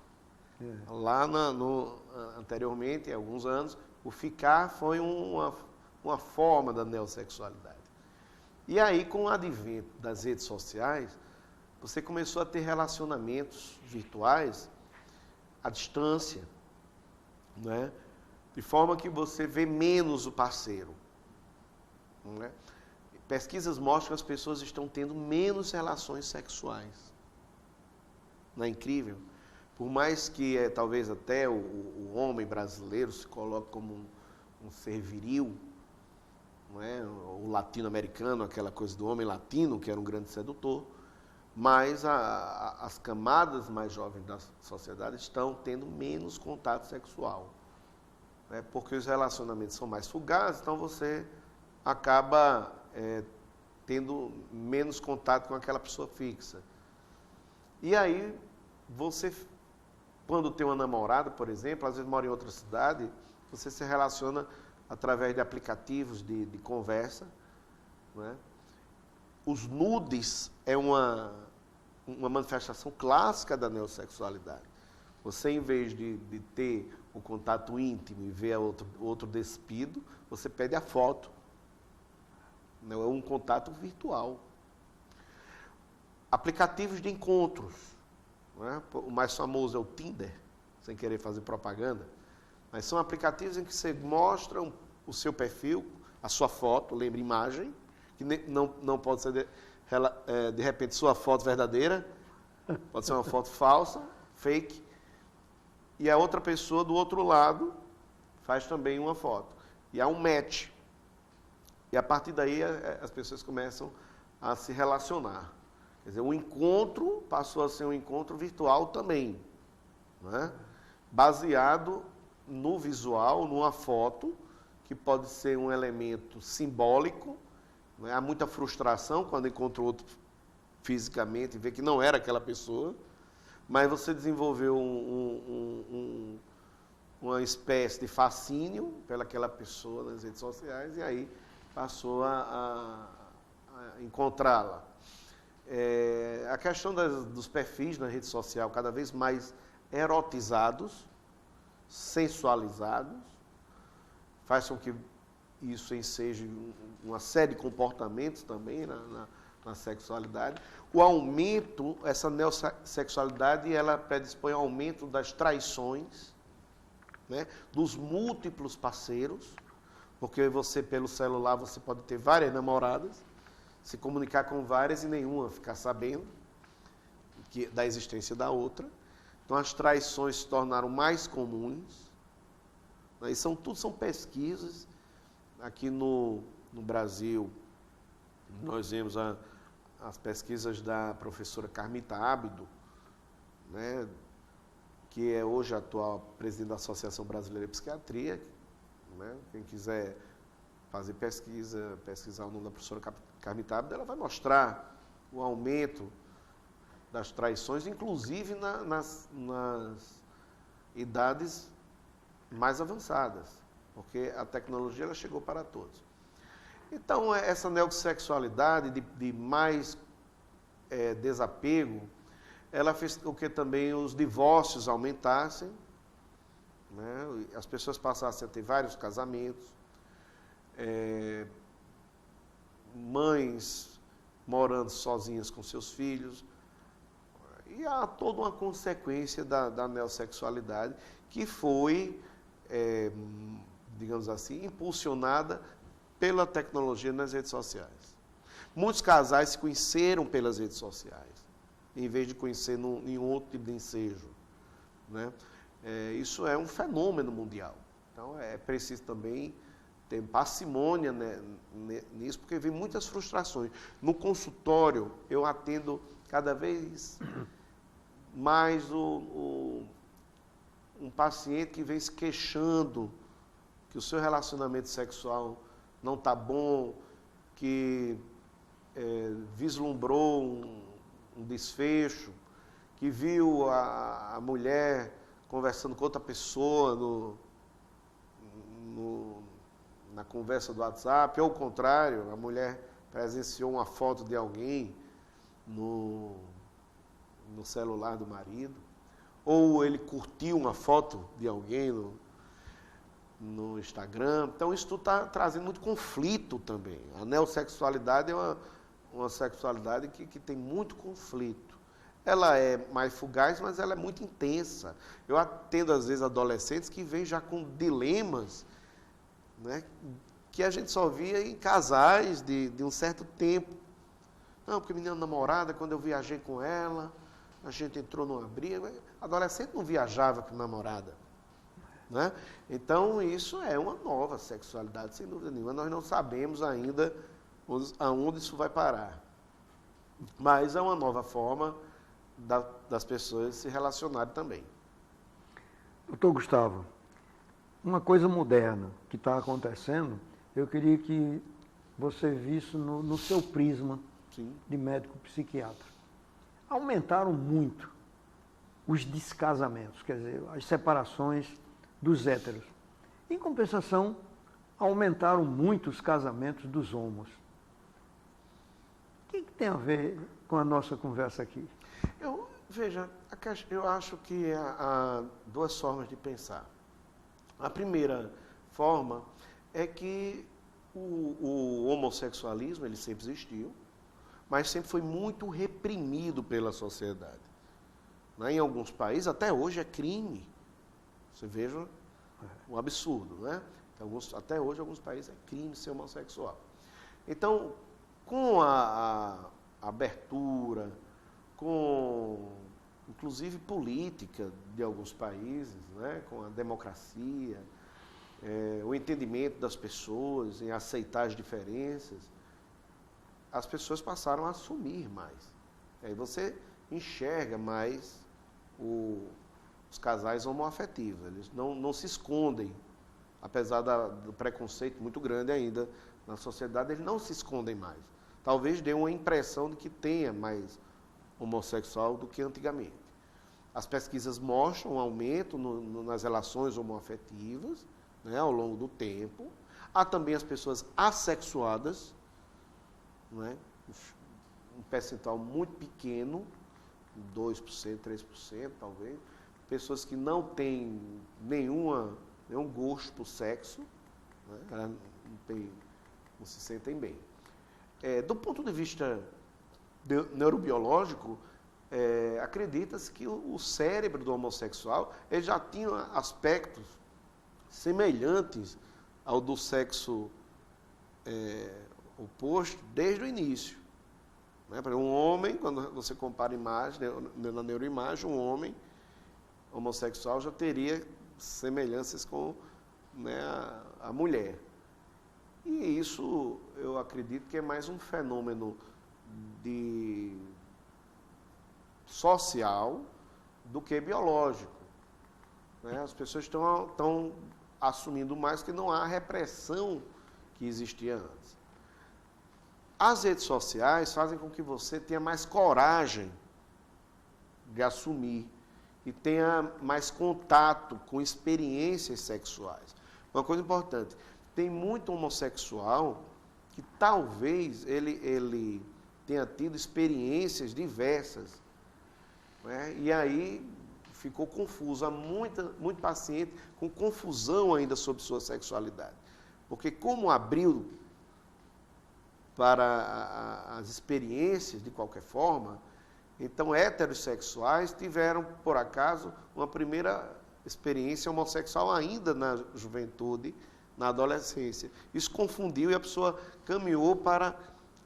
Lá anteriormente, há alguns anos, o ficar foi uma forma da neossexualidade. E aí, com o advento das redes sociais, você começou a ter relacionamentos virtuais à distância, né? De forma que você vê menos o parceiro. Né? Pesquisas mostram que as pessoas estão tendo menos relações sexuais. Não é incrível? Por mais que talvez até o homem brasileiro se coloque como um ser viril, não é? O latino-americano, aquela coisa do homem latino, que era um grande sedutor, mas as camadas mais jovens da sociedade estão tendo menos contato sexual. Né? Porque os relacionamentos são mais fugazes, então você acaba tendo menos contato com aquela pessoa fixa. E aí, você, quando tem uma namorada, por exemplo, às vezes mora em outra cidade, você se relaciona através de aplicativos de conversa, né? Os nudes é uma manifestação clássica da neossexualidade. Você, em vez de ter o contato íntimo e ver outro despido, você pede a foto. Não é um contato virtual. Aplicativos de encontros. Né? O mais famoso é o Tinder, sem querer fazer propaganda. Mas são aplicativos em que você mostra o seu perfil, a sua foto, lembra imagem, que não pode ser, de repente, sua foto verdadeira, pode ser uma foto falsa, fake, e a outra pessoa do outro lado faz também uma foto. E há um match. E a partir daí as pessoas começam a se relacionar. Quer dizer, o encontro passou a ser um encontro virtual também, né? Baseado no visual, numa foto, que pode ser um elemento simbólico. Há muita frustração quando encontra o outro fisicamente e vê que não era aquela pessoa, mas você desenvolveu uma espécie de fascínio pelaquela pessoa nas redes sociais e aí passou a encontrá-la. A questão dos perfis na rede social cada vez mais erotizados, sensualizados, faz com que isso enseje uma série de comportamentos também na sexualidade. O aumento, essa neossexualidade, ela predispõe ao aumento das traições, né, dos múltiplos parceiros, porque você, pelo celular, você pode ter várias namoradas, se comunicar com várias e nenhuma ficar sabendo da existência da outra. Então, as traições se tornaram mais comuns. E tudo são pesquisas. Aqui no Brasil, nós vemos as pesquisas da professora Carmita Ábido, né, que é hoje a atual presidente da Associação Brasileira de Psiquiatria. Né, quem quiser fazer pesquisar o nome da professora Carmita Ábido, ela vai mostrar o aumento das traições, inclusive nas idades mais avançadas, porque a tecnologia ela chegou para todos. Então, essa neossexualidade de mais desapego, ela fez com que também os divórcios aumentassem, né? As pessoas passassem a ter vários casamentos, mães morando sozinhas com seus filhos, e há toda uma consequência da neossexualidade que foi, digamos assim, impulsionada pela tecnologia nas redes sociais. Muitos casais se conheceram pelas redes sociais, em vez de conhecer em outro tipo de ensejo, né? Isso é um fenômeno mundial. Então, é preciso também ter parcimônia, né, nisso, porque vem muitas frustrações. No consultório, eu atendo cada vez mais um paciente que vem se queixando que o seu relacionamento sexual não está bom, que vislumbrou um desfecho, que viu a mulher conversando com outra pessoa na conversa do WhatsApp, ou ao contrário, a mulher presenciou uma foto de alguém no celular do marido, ou ele curtiu uma foto de alguém no Instagram. Então, isso tudo está trazendo muito conflito também. A neossexualidade é uma sexualidade que tem muito conflito. Ela é mais fugaz, mas ela é muito intensa. Eu atendo, às vezes, adolescentes que vêm já com dilemas, né, que a gente só via em casais de um certo tempo. Não, porque menina namorada, quando eu viajei com ela, a gente entrou numa briga. Adolescente não viajava com namorada, né? Então, isso é uma nova sexualidade, sem dúvida nenhuma. Nós não sabemos ainda aonde isso vai parar. Mas é uma nova forma das pessoas se relacionarem também. Doutor Gustavo, uma coisa moderna que está acontecendo, eu queria que você visse no seu prisma, sim, de médico psiquiatra. Aumentaram muito os descasamentos, quer dizer, as separações dos héteros. Em compensação, aumentaram muito os casamentos dos homos. O que tem a ver com a nossa conversa aqui? Veja, eu acho que há duas formas de pensar. A primeira forma é que o homossexualismo ele sempre existiu, mas sempre foi muito reprimido pela sociedade. Em alguns países, até hoje, é crime. Você veja um absurdo, né? Até hoje, em alguns países, é crime ser homossexual. Então, com a abertura, inclusive política de alguns países, né? Com a democracia, o entendimento das pessoas em aceitar as diferenças, as pessoas passaram a assumir mais. Aí você enxerga mais os casais homoafetivos. Eles não se escondem, apesar do preconceito muito grande ainda na sociedade, eles não se escondem mais. Talvez dê uma impressão de que tenha mais homossexual do que antigamente. As pesquisas mostram um aumento nas relações homoafetivas, né, ao longo do tempo. Há também as pessoas assexuadas, né, um percentual muito pequeno, 2%, 3% talvez, pessoas que não têm nenhum gosto por sexo, né, elas não se sentem bem. Do ponto de vista neurobiológico, acredita-se que o cérebro do homossexual ele já tinha aspectos semelhantes ao do sexo oposto desde o início. Né? Um homem, quando você compara imagem, na neuroimagem, um homem homossexual já teria semelhanças com, né, a mulher. E isso, eu acredito que é mais um fenômeno social do que biológico. Né? As pessoas estão assumindo mais que não há repressão que existia antes. As redes sociais fazem com que você tenha mais coragem de assumir e tenha mais contato com experiências sexuais. Uma coisa importante, tem muito homossexual que talvez ele tenha tido experiências diversas, né? E aí ficou confuso. Há muito paciente com confusão ainda sobre sua sexualidade. Porque como abriu para as experiências de qualquer forma, então heterossexuais tiveram, por acaso, uma primeira experiência homossexual ainda na juventude, na adolescência. Isso confundiu e a pessoa caminhou para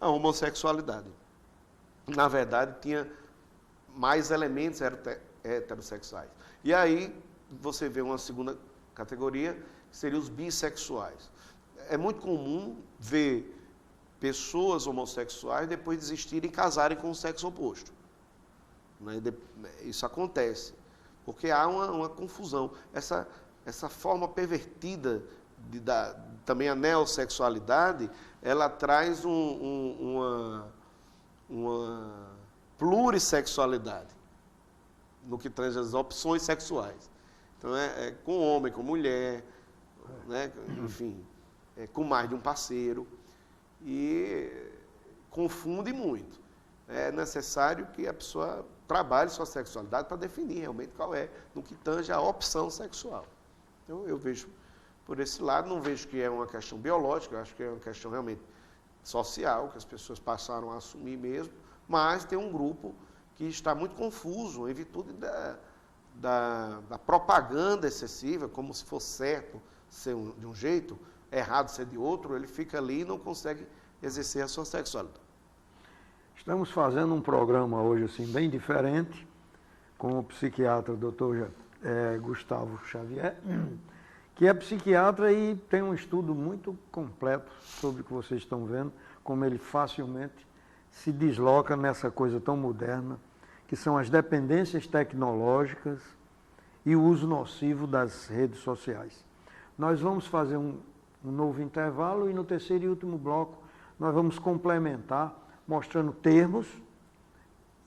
a homossexualidade. Na verdade, tinha mais elementos heterossexuais. E aí você vê uma segunda categoria, que seria os bissexuais. É muito comum ver pessoas homossexuais depois desistirem e casarem com o sexo oposto. Isso acontece, porque há uma confusão. Essa forma pervertida também a neossexualidade, ela traz uma plurissexualidade no que traz as opções sexuais. Então, com homem, com mulher, né? Enfim, com mais de um parceiro, e confunde muito. É necessário que a pessoa trabalhe sua sexualidade para definir realmente qual é, no que tange a opção sexual. Então, eu vejo por esse lado, não vejo que é uma questão biológica, eu acho que é uma questão realmente social, que as pessoas passaram a assumir mesmo, mas tem um grupo que está muito confuso em virtude da propaganda excessiva, como se fosse certo ser de um jeito, errado ser de outro, ele fica ali e não consegue exercer a sua sexualidade. Estamos fazendo um programa hoje assim bem diferente com o psiquiatra Dr. Gustavo Xavier, que é psiquiatra e tem um estudo muito completo sobre o que vocês estão vendo, como ele facilmente se desloca nessa coisa tão moderna, que são as dependências tecnológicas e o uso nocivo das redes sociais. Nós vamos fazer um novo intervalo e no terceiro e último bloco nós vamos complementar, mostrando termos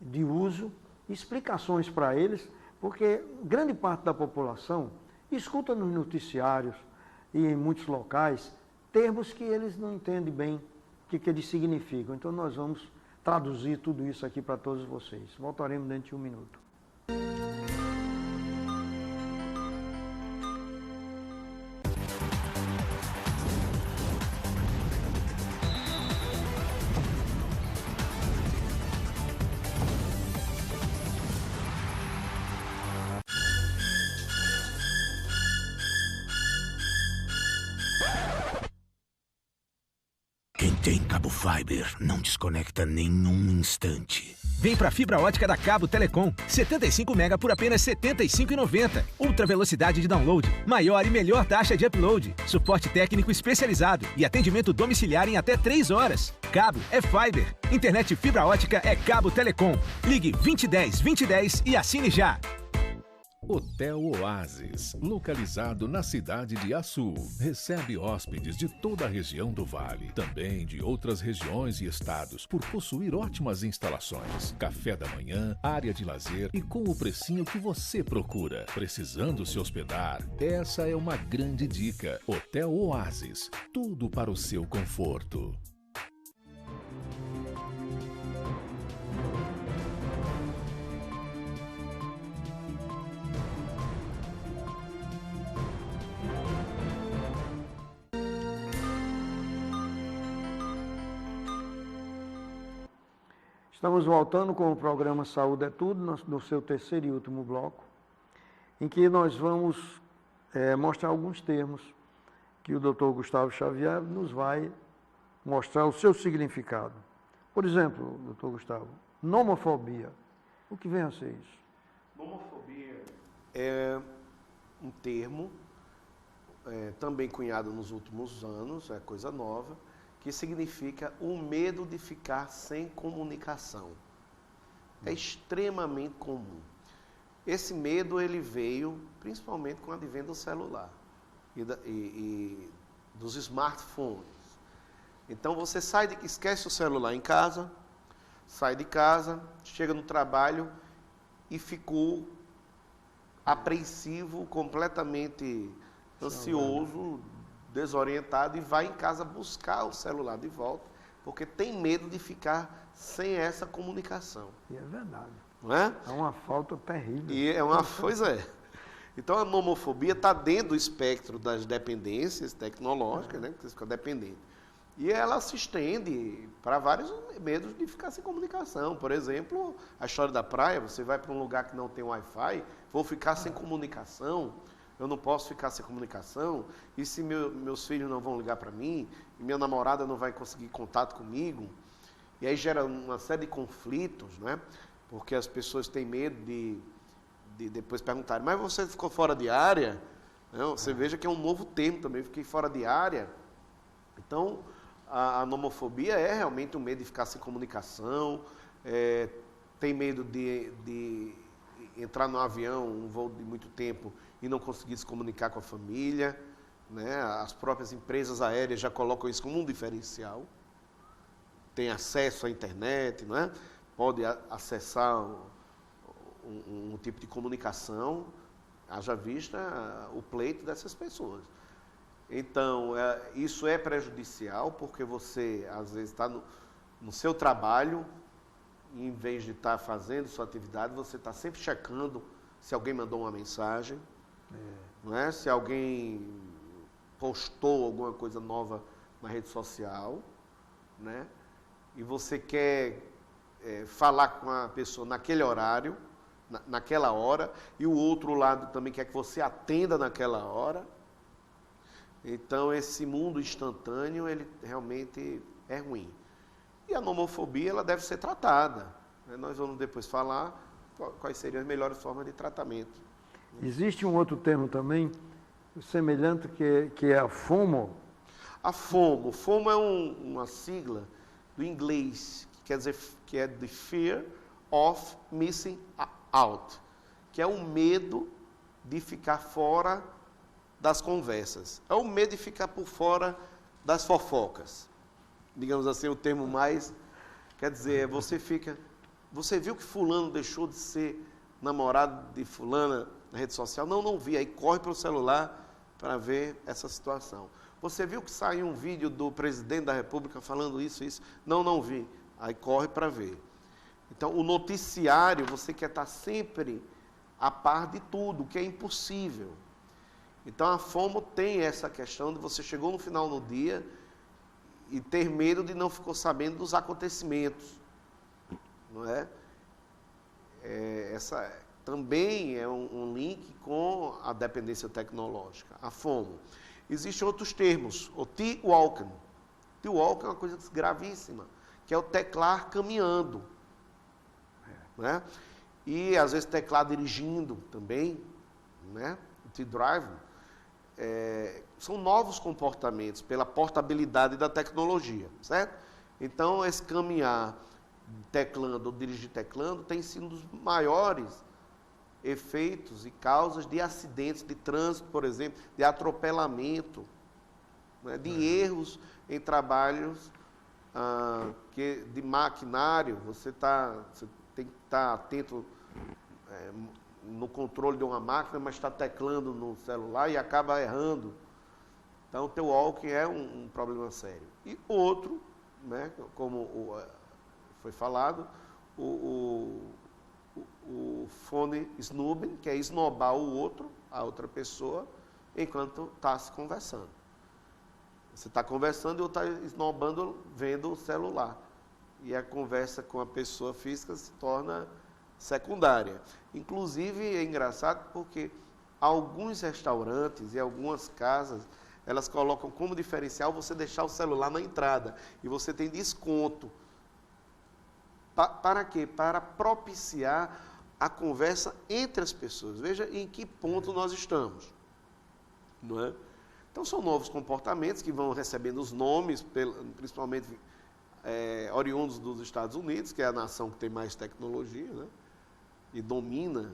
de uso, explicações para eles, porque grande parte da população escuta nos noticiários e em muitos locais termos que eles não entendem bem o que eles significam. Então nós vamos traduzir tudo isso aqui para todos vocês. Voltaremos dentro de um minuto. Quem tem cabo Fiber não desconecta nenhum instante. Vem pra fibra ótica da Cabo Telecom. 75 mega por apenas R$ 75,90. Ultra velocidade de download, maior e melhor taxa de upload, suporte técnico especializado e atendimento domiciliar em até 3 horas. Cabo é Fiber. Internet fibra ótica é Cabo Telecom. Ligue 2010 2010 e assine já. Hotel Oasis, localizado na cidade de Açu, recebe hóspedes de toda a região do Vale, também de outras regiões e estados, por possuir ótimas instalações, café da manhã, área de lazer e com o precinho que você procura. Precisando se hospedar? Essa é uma grande dica. Hotel Oasis, tudo para o seu conforto. Estamos voltando com o programa Saúde é Tudo, no seu terceiro e último bloco, em que nós vamos mostrar alguns termos que o Dr. Gustavo Xavier nos vai mostrar o seu significado. Por exemplo, doutor Gustavo, nomofobia. O que vem a ser isso? Nomofobia é um termo também cunhado nos últimos anos, é coisa nova, que significa o medo de ficar sem comunicação. É extremamente comum. Esse medo ele veio principalmente com o advento do celular e dos smartphones. Então você esquece o celular em casa, sai de casa, chega no trabalho e ficou apreensivo, completamente ansioso, desorientado e vai em casa buscar o celular de volta, porque tem medo de ficar sem essa comunicação. E é verdade. Não é? É uma falta terrível. E é uma coisa. Então a nomofobia está dentro do espectro das dependências tecnológicas, né? Que você fica dependente. E ela se estende para vários medos de ficar sem comunicação. Por exemplo, a história da praia, você vai para um lugar que não tem Wi-Fi, vou ficar sem comunicação, eu não posso ficar sem comunicação, e se meus filhos não vão ligar para mim, e minha namorada não vai conseguir contato comigo, e aí gera uma série de conflitos, né? Porque as pessoas têm medo de depois perguntarem, mas você ficou fora de área? Não, você veja que é um novo termo também, fiquei fora de área. Então, a nomofobia é realmente um medo de ficar sem comunicação, tem medo de entrar no avião, um voo de muito tempo, e não conseguir se comunicar com a família, né? As próprias empresas aéreas já colocam isso como um diferencial. Tem acesso à internet, não é? Pode acessar um tipo de comunicação, haja vista o pleito dessas pessoas. Então, isso é prejudicial, porque você, às vezes, está no seu trabalho, e em vez de estar fazendo sua atividade, você está sempre checando se alguém mandou uma mensagem, não é? Se alguém postou alguma coisa nova na rede social, né? E você quer falar com a pessoa naquele horário, naquela hora, e o outro lado também quer que você atenda naquela hora. Então, esse mundo instantâneo, ele realmente é ruim. E a nomofobia, ela deve ser tratada, né? Nós vamos depois falar quais seriam as melhores formas de tratamento. Existe um outro termo também, semelhante, que é a FOMO. A FOMO. FOMO é uma sigla do inglês, que quer dizer que é the fear of missing out, que é o medo de ficar fora das conversas. É o medo de ficar por fora das fofocas. Digamos assim, o termo mais... Quer dizer, você viu que fulano deixou de ser namorado de fulana na rede social? Não vi. Aí corre para o celular para ver essa situação. Você viu que saiu um vídeo do presidente da República falando isso? Não vi. Aí corre para ver. Então, o noticiário, você quer estar sempre a par de tudo, que é impossível. Então, a FOMO tem essa questão de você chegou no final do dia e ter medo de não ficar sabendo dos acontecimentos. Não é? Essa também é um link com a dependência tecnológica, a FOMO. Existem outros termos, o T-Walking. T-Walking é uma coisa gravíssima, que é o teclar caminhando. Né? E, às vezes, teclar dirigindo também, né? O T-Driving. São novos comportamentos pela portabilidade da tecnologia, certo? Então, esse caminhar teclando ou dirigir teclando tem sido um dos maiores efeitos e causas de acidentes de trânsito, por exemplo, de atropelamento, né? De erros em trabalhos de maquinário. Você tem que estar atento no controle de uma máquina, mas está teclando no celular e acaba errando. Então, o teu walking é um problema sério. E outro, né, como foi falado, o phone snobbing, que é esnobar a outra pessoa, enquanto está se conversando. Você está conversando e o outro está esnobando, vendo o celular. E a conversa com a pessoa física se torna secundária. Inclusive, é engraçado porque alguns restaurantes e algumas casas, elas colocam como diferencial você deixar o celular na entrada. E você tem desconto. Para quê? Para propiciar a conversa entre as pessoas. Veja em que ponto nós estamos. Não é? Então, são novos comportamentos que vão recebendo os nomes, principalmente oriundos dos Estados Unidos, que é a nação que tem mais tecnologia, né? E domina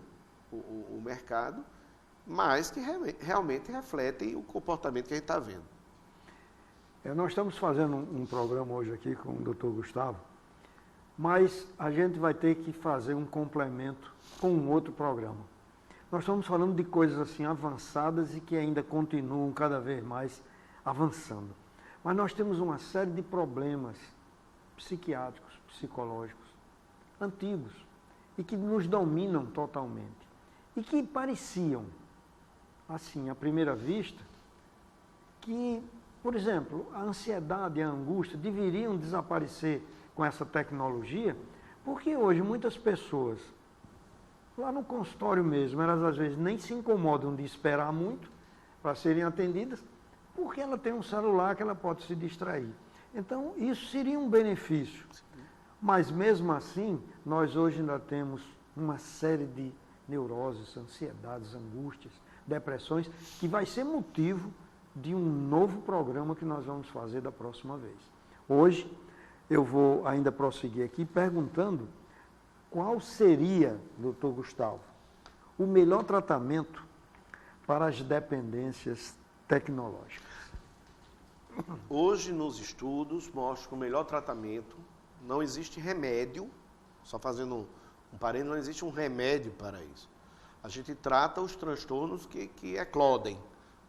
o mercado, mas que realmente refletem o comportamento que a gente está vendo. Nós estamos fazendo um programa hoje aqui com o Dr. Gustavo, mas a gente vai ter que fazer um complemento com um outro programa. Nós estamos falando de coisas assim avançadas e que ainda continuam cada vez mais avançando. Mas nós temos uma série de problemas psiquiátricos, psicológicos, antigos, e que nos dominam totalmente. E que pareciam, assim, à primeira vista, que, por exemplo, a ansiedade e a angústia deveriam desaparecer com essa tecnologia, porque hoje muitas pessoas, lá no consultório mesmo, elas às vezes nem se incomodam de esperar muito para serem atendidas, porque ela tem um celular que ela pode se distrair. Então, isso seria um benefício. Mas, mesmo assim, nós hoje ainda temos uma série de neuroses, ansiedades, angústias, depressões, que vai ser motivo de um novo programa que nós vamos fazer da próxima vez. Hoje, eu vou ainda prosseguir aqui perguntando qual seria, doutor Gustavo, o melhor tratamento para as dependências tecnológicas. Hoje, nos estudos, mostra que o melhor tratamento, não existe remédio, só fazendo um parênteses, não existe um remédio para isso. A gente trata os transtornos que eclodem,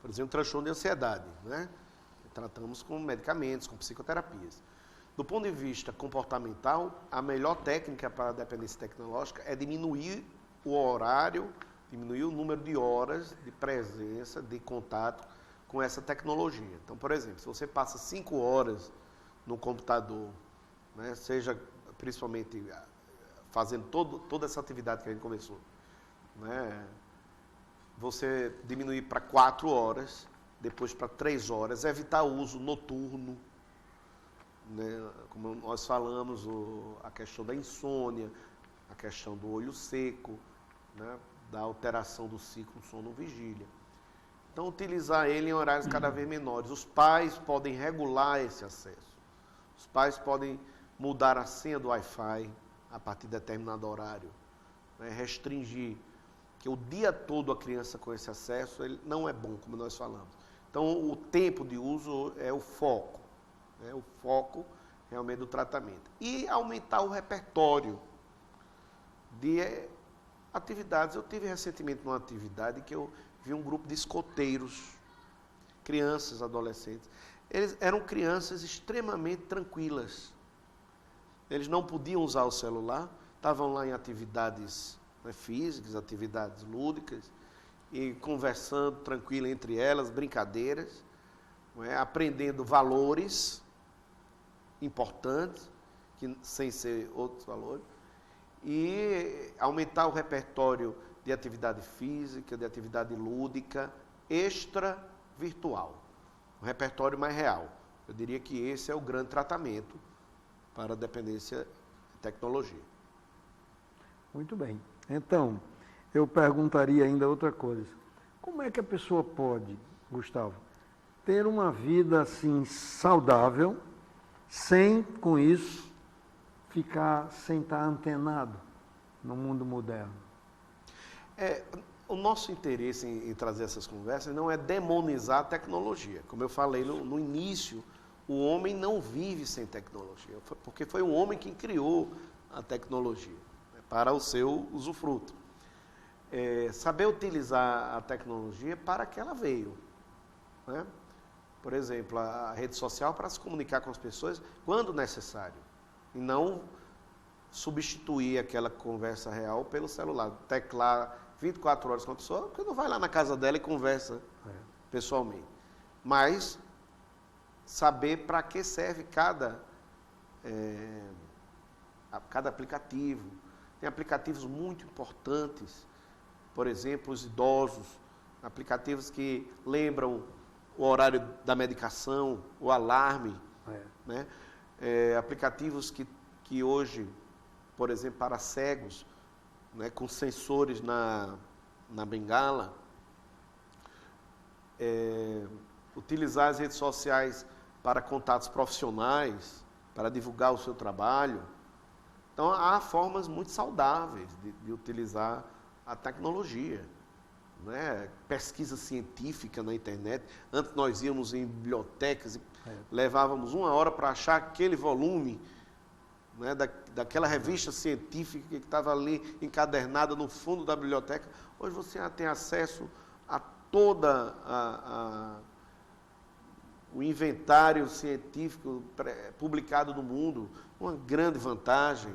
por exemplo, transtorno de ansiedade, né? Tratamos com medicamentos, com psicoterapias. Do ponto de vista comportamental, a melhor técnica para a dependência tecnológica é diminuir o horário, diminuir o número de horas de presença, de contato com essa tecnologia. Então, por exemplo, se você passa 5 horas no computador, né, seja principalmente fazendo toda essa atividade que a gente começou, né, você diminuir para 4 horas, depois para 3 horas, evitar o uso noturno, né, como nós falamos, a questão da insônia, a questão do olho seco, né, da alteração do ciclo sono-vigília. Então, utilizar ele em horários cada vez menores. Os pais podem regular esse acesso. Os pais podem mudar a senha do Wi-Fi a partir de determinado horário, né, restringir, que o dia todo a criança com esse acesso ele não é bom, como nós falamos. Então, o tempo de uso é o foco. É o foco realmente do tratamento. E aumentar o repertório de atividades. Eu tive recentemente uma atividade que eu vi um grupo de escoteiros, crianças, adolescentes. Eles eram crianças extremamente tranquilas. Eles não podiam usar o celular, estavam lá em atividades, né, físicas, atividades lúdicas, e conversando tranquilo entre elas, brincadeiras, aprendendo valores importantes, sem ser outros valores, e aumentar o repertório de atividade física, de atividade lúdica, extra-virtual, um repertório mais real. Eu diria que esse é o grande tratamento para a dependência de tecnologia. Muito bem. Então, eu perguntaria ainda outra coisa. Como é que a pessoa pode, Gustavo, ter uma vida assim saudável, sem, com isso, sem estar antenado no mundo moderno? O nosso interesse em trazer essas conversas não é demonizar a tecnologia. Como eu falei no início, o homem não vive sem tecnologia, porque foi o homem que criou a tecnologia, né, para o seu usufruto. Saber utilizar a tecnologia para que ela veio, né? Por exemplo, a rede social para se comunicar com as pessoas quando necessário, e não substituir aquela conversa real pelo celular, teclar 24 horas com a pessoa, porque não vai lá na casa dela e conversa pessoalmente. Mas saber para que serve cada aplicativo. Tem aplicativos muito importantes, por exemplo, os idosos, aplicativos que lembram o horário da medicação, o alarme, né? Aplicativos que hoje, por exemplo, para cegos, né, com sensores na bengala, utilizar as redes sociais para contatos profissionais, para divulgar o seu trabalho. Então, há formas muito saudáveis de utilizar a tecnologia, né? Pesquisa científica na internet. Antes nós íamos em bibliotecas e levávamos 1 hora para achar aquele volume, né, daquela revista científica que estava ali encadernada no fundo da biblioteca. Hoje você tem acesso a toda o inventário científico publicado no mundo, uma grande vantagem.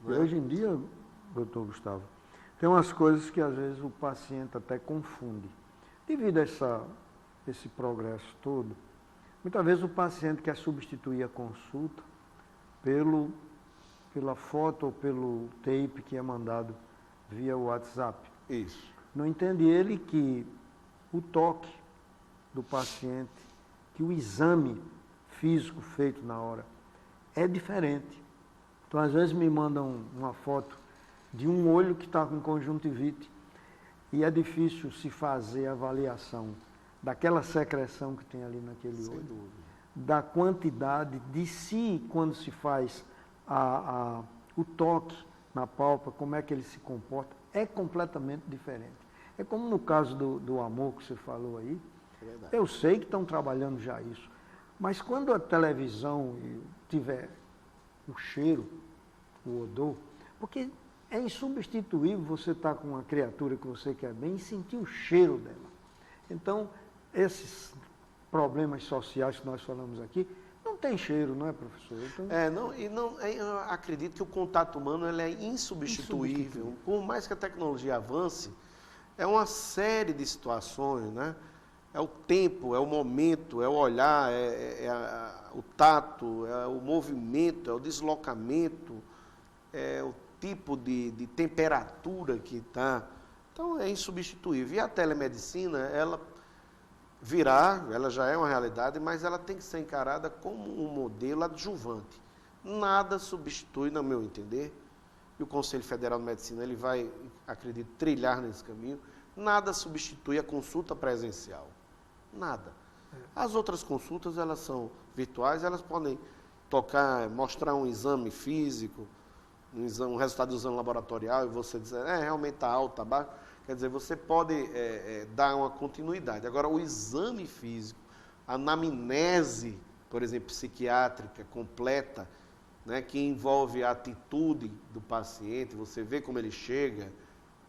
E hoje em dia, doutor Gustavo, tem umas coisas que às vezes o paciente até confunde. Devido a esse progresso todo, muitas vezes o paciente quer substituir a consulta pela foto ou pelo tape que é mandado via WhatsApp. Isso. Não entende ele que o toque do paciente, que o exame físico feito na hora é diferente. Então, às vezes me mandam uma foto de um olho que está com conjuntivite e é difícil se fazer a avaliação daquela secreção que tem ali naquele Sem olho, dúvida. da quantidade de si, quando se faz o toque na pálpebra, como é que ele se comporta, é completamente diferente. É como no caso do amor que você falou aí, eu sei que estão trabalhando já isso, mas quando a televisão tiver o cheiro, o odor, porque é insubstituível você estar com uma criatura que você quer bem e sentir o cheiro dela. Então, esses problemas sociais que nós falamos aqui, não tem cheiro, não é, professor? Então, eu acredito que o contato humano ele é insubstituível. Por mais que a tecnologia avance, é uma série de situações, né? É o tempo, é o momento, é o olhar, o tato, é o movimento, é o deslocamento, é o tipo de temperatura que está. Então, é insubstituível. E a telemedicina, ela já é uma realidade, mas ela tem que ser encarada como um modelo adjuvante. Nada substitui, no meu entender, e o Conselho Federal de Medicina ele vai, acredito, trilhar nesse caminho, nada substitui a consulta presencial. Nada. As outras consultas, elas são virtuais, elas podem mostrar um exame físico, um resultado do exame laboratorial, e você dizer, realmente está alto, está baixo. Quer dizer, você pode dar uma continuidade. Agora, o exame físico, a anamnese, por exemplo, psiquiátrica completa, né, que envolve a atitude do paciente, você vê como ele chega,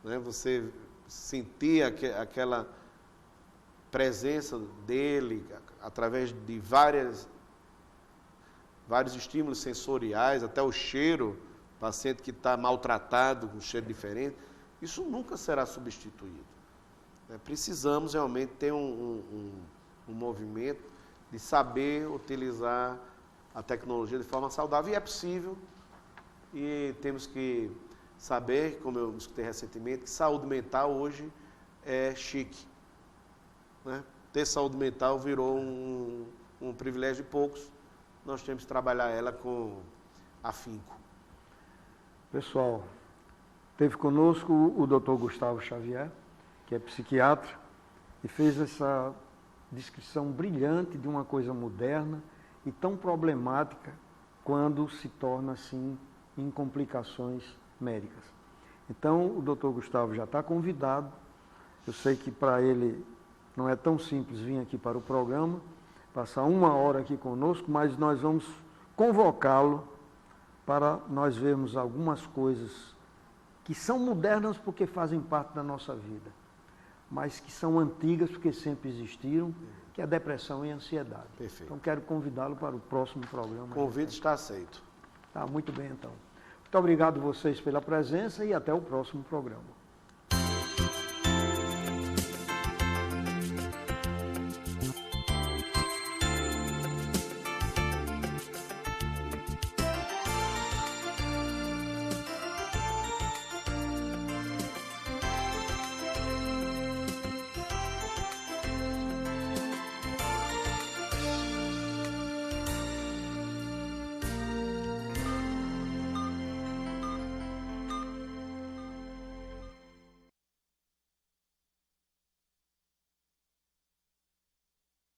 né, você sentir aquela presença dele através de vários estímulos sensoriais, até o cheiro, paciente que está maltratado, com cheiro diferente, isso nunca será substituído. Precisamos realmente ter um movimento de saber utilizar a tecnologia de forma saudável, e é possível, e temos que saber, como eu escutei recentemente, que saúde mental hoje é chique. Né? Ter saúde mental virou um privilégio de poucos, nós temos que trabalhar ela com afinco. Pessoal, teve conosco o Dr. Gustavo Xavier, que é psiquiatra, e fez essa descrição brilhante de uma coisa moderna e tão problemática quando se torna assim em complicações médicas. Então, o Dr. Gustavo já está convidado. Eu sei que para ele não é tão simples vir aqui para o programa, passar 1 hora aqui conosco, mas nós vamos convocá-lo para nós vermos algumas coisas que são modernas porque fazem parte da nossa vida, mas que são antigas porque sempre existiram, que é a depressão e a ansiedade. Perfeito. Então, quero convidá-lo para o próximo programa. O convite está aceito. Tá, muito bem, então. Muito obrigado a vocês pela presença e até o próximo programa.